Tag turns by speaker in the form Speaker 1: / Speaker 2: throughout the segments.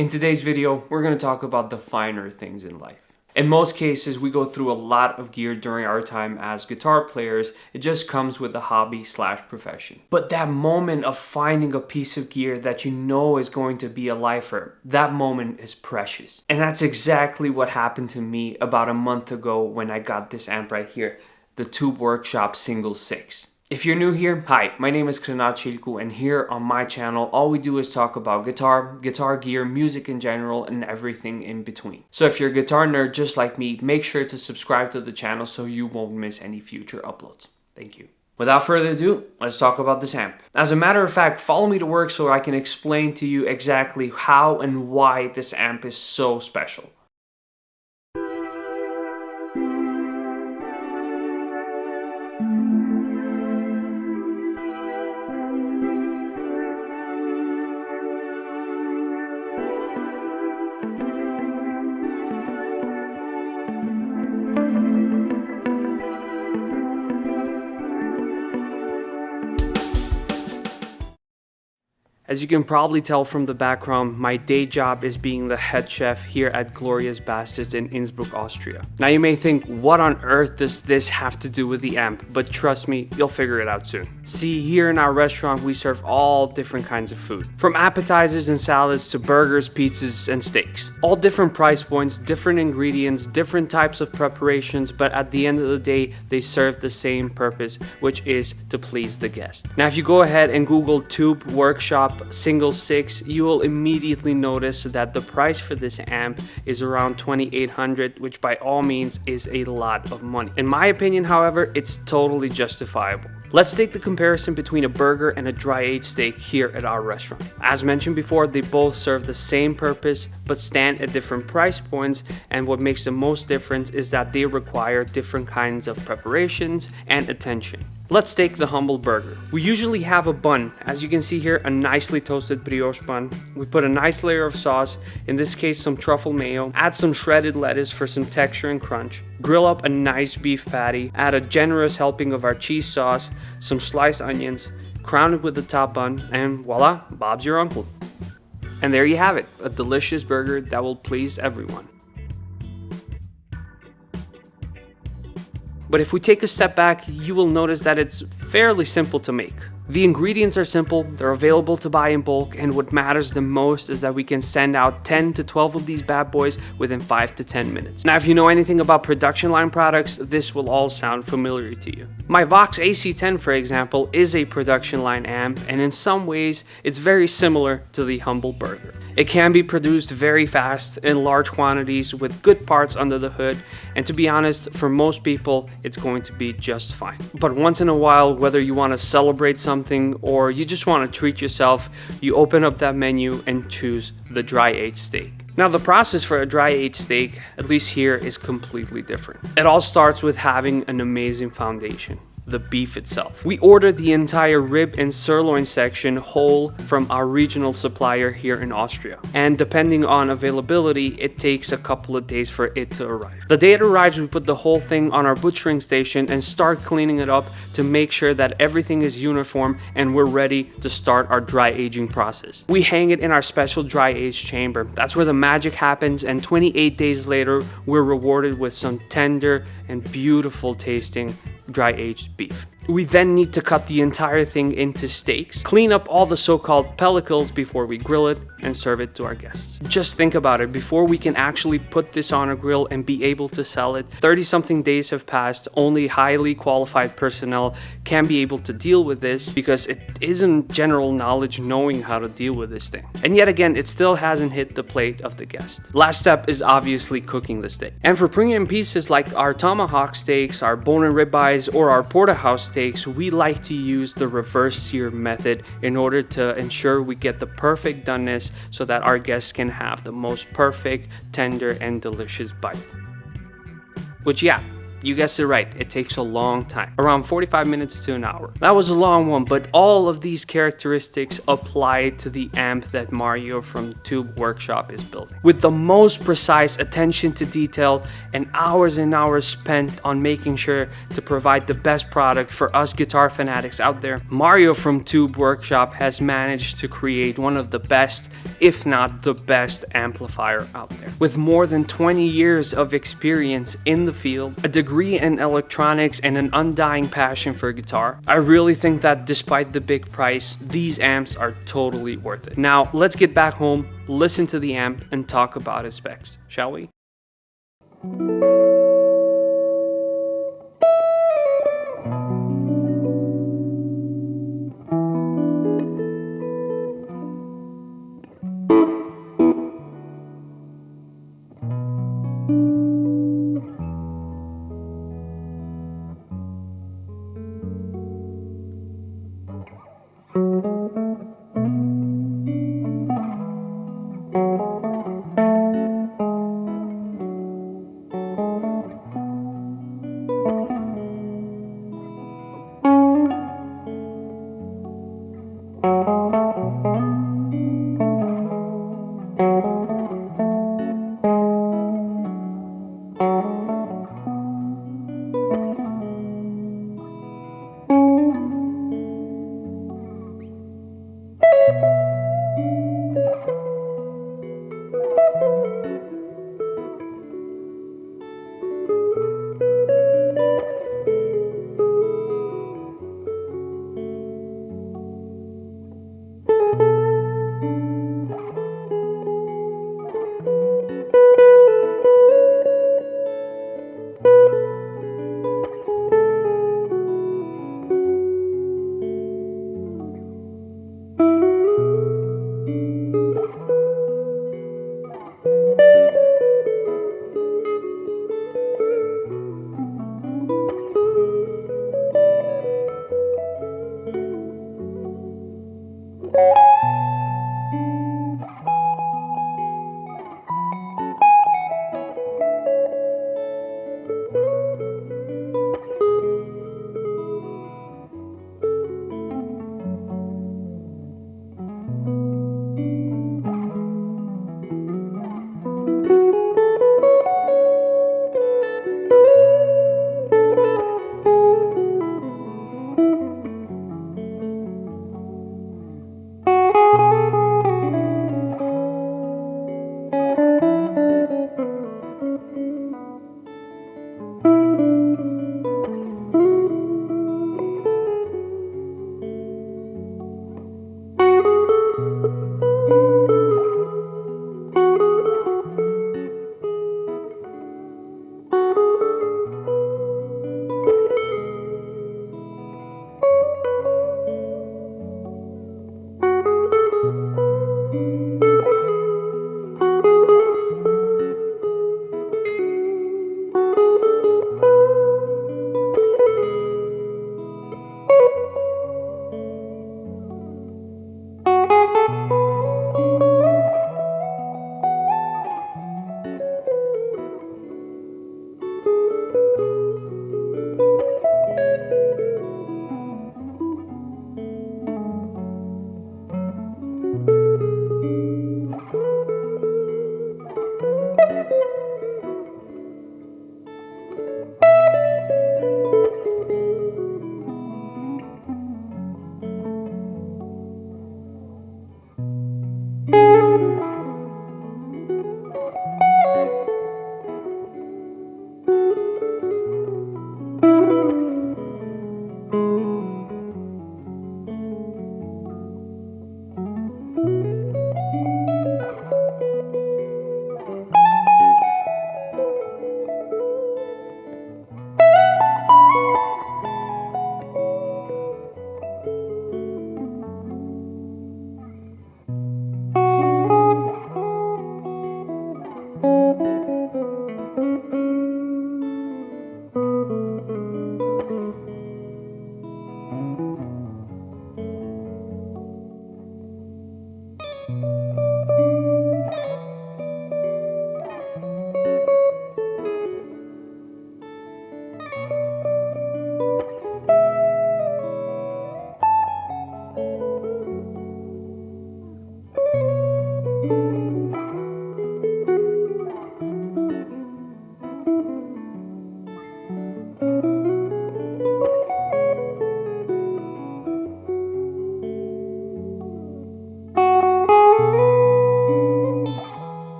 Speaker 1: In today's video, we're going to talk about the finer things in life. In most cases, we go through a lot of gear during our time as guitar players. It just comes with the hobby/profession. But that moment of finding a piece of gear that you know is going to be a lifer, that moment is precious. And that's exactly what happened to me about a month ago when I got this amp right here, the Tube Workshop SingleSix. If you're new here, hi, my name is Craftsmanship, and here on my channel, all we do is talk about guitar gear, music in general, and everything in between. So if you're a guitar nerd just like me, make sure to subscribe to the channel so you won't miss any future uploads. Thank you. Without further ado, let's talk about this amp. As a matter of fact, follow me to work so I can explain to you exactly how and why this amp is so special. As you can probably tell from the background, my day job is being the head chef here at Glorious Bastards in Innsbruck, Austria. Now you may think, what on earth does this have to do with the amp? But trust me, you'll figure it out soon. See, here in our restaurant, we serve all different kinds of food. From appetizers and salads to burgers, pizzas, and steaks. All different price points, different ingredients, different types of preparations, but at the end of the day, they serve the same purpose, which is to please the guest. Now if you go ahead and Google Tube Workshop SingleSix, you will immediately notice that the price for this amp is around $2,800, which by all means is a lot of money. In my opinion, however, it's totally justifiable. Let's take the comparison between a burger and a dry-aged steak here at our restaurant. As mentioned before, they both serve the same purpose but stand at different price points, and what makes the most difference is that they require different kinds of preparations and attention. Let's take the humble burger. We usually have a bun. As you can see here, a nicely toasted brioche bun. We put a nice layer of sauce, in this case some truffle mayo, add some shredded lettuce for some texture and crunch, grill up a nice beef patty, add a generous helping of our cheese sauce, some sliced onions, crown it with the top bun, and voila, Bob's your uncle. And there you have it, a delicious burger that will please everyone. But if we take a step back, you will notice that it's fairly simple to make. The ingredients are simple, they're available to buy in bulk, and what matters the most is that we can send out 10 to 12 of these bad boys within 5 to 10 minutes. Now, if you know anything about production line products, this will all sound familiar to you. My Vox AC10, for example, is a production line amp, and in some ways, it's very similar to the humble burger. It can be produced very fast in large quantities with good parts under the hood, and to be honest, for most people, it's going to be just fine. But once in a while, whether you want to celebrate something or you just want to treat yourself, you open up that menu and choose the dry-aged steak. Now the process for a dry-aged steak, at least here, is completely different. It all starts with having an amazing foundation. The beef itself. We ordered the entire rib and sirloin section whole from our regional supplier here in Austria. And depending on availability, it takes a couple of days for it to arrive. The day it arrives, we put the whole thing on our butchering station and start cleaning it up to make sure that everything is uniform and we're ready to start our dry aging process. We hang it in our special dry age chamber. That's where the magic happens, and 28 days later, we're rewarded with some tender and beautiful tasting dry-aged beef. We then need to cut the entire thing into steaks, clean up all the so-called pellicles before we grill it, and serve it to our guests. Just think about it, before we can actually put this on a grill and be able to sell it, 30-something days have passed. Only highly qualified personnel can be able to deal with this because it isn't general knowledge knowing how to deal with this thing. And yet again, it still hasn't hit the plate of the guest. Last step is obviously cooking the steak. And for premium pieces like our tomahawk steaks, our bone and ribeyes, or our porterhouse steaks, we like to use the reverse sear method in order to ensure we get the perfect doneness so that our guests can have the most perfect, tender, and delicious bite. Which, yeah, You guessed it right, it takes a long time, around 45 minutes to an hour. That was a long one, but all of these characteristics apply to the amp that Mario from Tube Workshop is building. With the most precise attention to detail and hours spent on making sure to provide the best product for us guitar fanatics out there, Mario from Tube Workshop has managed to create one of the best, if not the best, amplifier out there. With more than 20 years of experience in the field, a degree in electronics, and an undying passion for guitar, I really think that despite the big price, these amps are totally worth it. Now, let's get back home, listen to the amp, and talk about its specs, shall we?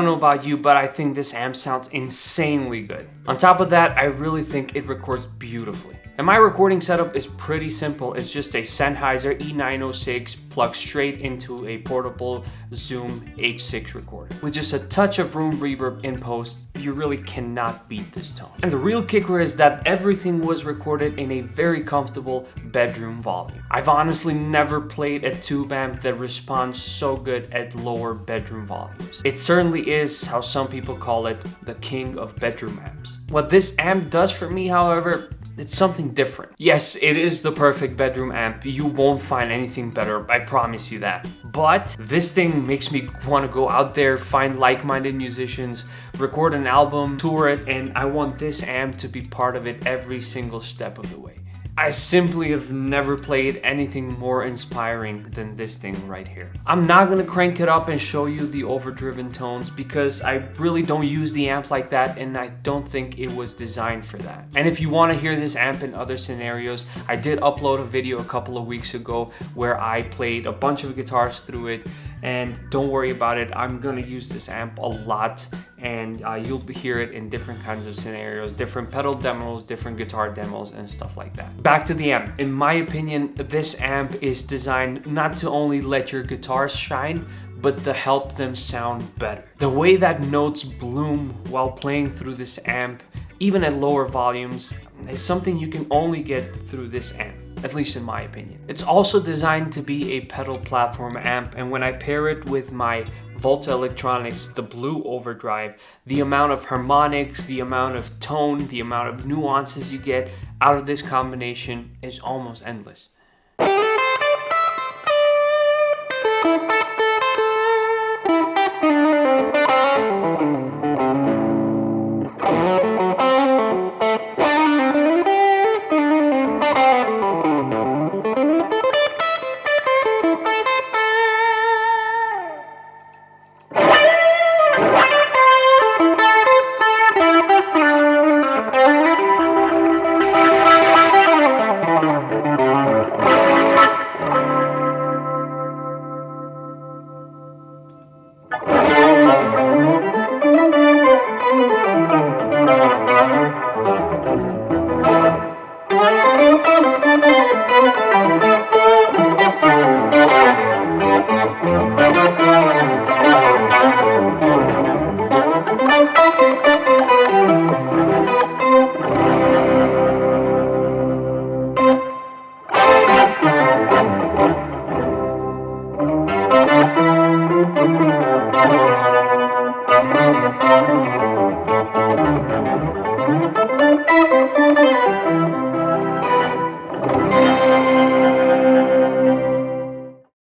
Speaker 1: don't know about you, but I think this amp sounds insanely good. On top of that, I really think it records beautifully. And my recording setup is pretty simple. It's just a Sennheiser E906 plugged straight into a portable Zoom H6 recorder. With just a touch of room reverb in post, you really cannot beat this tone. And the real kicker is that everything was recorded in a very comfortable bedroom volume. I've honestly never played a tube amp that responds so good at lower bedroom volumes. It certainly is how some people call it the king of bedroom amps. What this amp does for me, however, it's something different. Yes, it is the perfect bedroom amp. You won't find anything better, I promise you that. But this thing makes me want to go out there, find like-minded musicians, record an album, tour it, and I want this amp to be part of it every single step of the way. I simply have never played anything more inspiring than this thing right here. I'm not gonna crank it up and show you the overdriven tones because I really don't use the amp like that, and I don't think it was designed for that. And if you want to hear this amp in other scenarios, I did upload a video a couple of weeks ago where I played a bunch of guitars through it, and don't worry about it, I'm gonna use this amp a lot, and you'll hear it in different kinds of scenarios, different pedal demos, different guitar demos, and stuff like that. Back to the amp. In my opinion, this amp is designed not to only let your guitars shine, but to help them sound better. The way that notes bloom while playing through this amp, even at lower volumes, is something you can only get through this amp, at least in my opinion. It's also designed to be a pedal platform amp, and when I pair it with my Volta Electronics, the Blue Overdrive, the amount of harmonics, the amount of tone, the amount of nuances you get out of this combination is almost endless.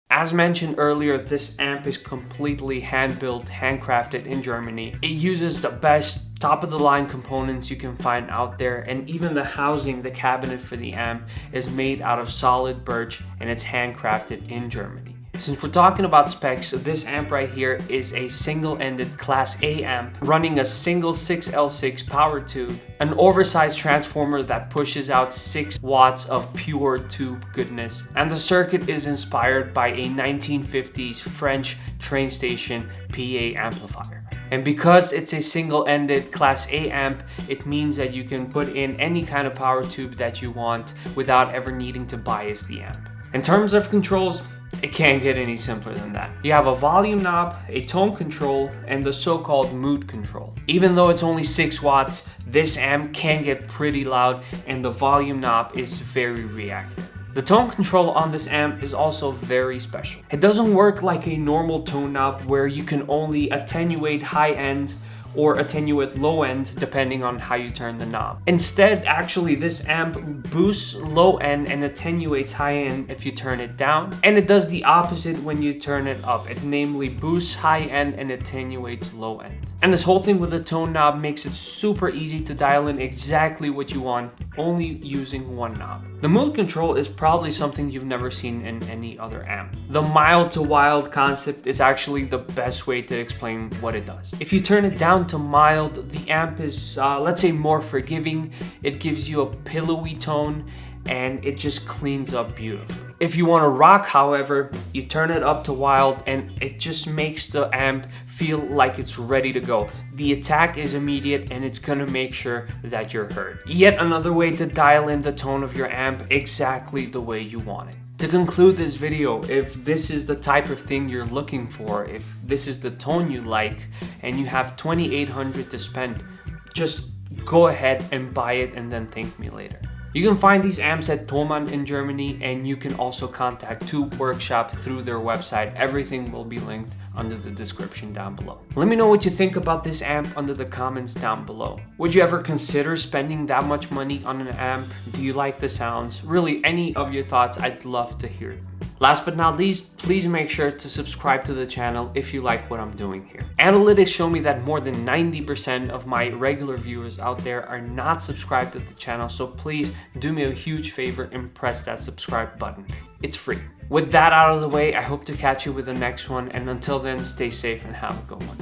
Speaker 1: As mentioned earlier, this amp is completely hand-built, handcrafted in Germany. It uses the best top-of-the-line components you can find out there, and even the housing, the cabinet for the amp, is made out of solid birch, and it's handcrafted in Germany. Since we're talking about specs, this amp right here is a single-ended Class A amp running a SingleSix L6 power tube, an oversized transformer that pushes out 6 watts of pure tube goodness, and the circuit is inspired by a 1950s French train station PA amplifier. And because it's a single-ended Class A amp, it means that you can put in any kind of power tube that you want without ever needing to bias the amp. In terms of controls, it can't get any simpler than that. You have a volume knob, a tone control, and the so-called mood control. Even though it's only 6 watts, this amp can get pretty loud, and the volume knob is very reactive. The tone control on this amp is also very special. It doesn't work like a normal tone knob where you can only attenuate high end or attenuate low end depending on how you turn the knob. Instead, actually, this amp boosts low end and attenuates high end if you turn it down, and it does the opposite when you turn it up. It namely boosts high end and attenuates low end. And this whole thing with the tone knob makes it super easy to dial in exactly what you want, only using one knob. The mood control is probably something you've never seen in any other amp. The mild to wild concept is actually the best way to explain what it does. If you turn it down to mild, the amp is, let's say, more forgiving. It gives you a pillowy tone, and it just cleans up beautifully. If you want to rock, however, you turn it up to wild and it just makes the amp feel like it's ready to go. The attack is immediate and it's gonna make sure that you're heard. Yet another way to dial in the tone of your amp exactly the way you want it. To conclude this video, if this is the type of thing you're looking for, if this is the tone you like, and you have $2,800 to spend, just go ahead and buy it and then thank me later. You can find these amps at Thomann in Germany, and you can also contact Tube Workshop through their website. Everything will be linked under the description down below. Let me know what you think about this amp under the comments down below. Would you ever consider spending that much money on an amp? Do you like the sounds? Really, any of your thoughts, I'd love to hear them. Last but not least, please make sure to subscribe to the channel if you like what I'm doing here. Analytics show me that more than 90% of my regular viewers out there are not subscribed to the channel, so please do me a huge favor and press that subscribe button. It's free. With that out of the way, I hope to catch you with the next one, and until then, stay safe and have a good one.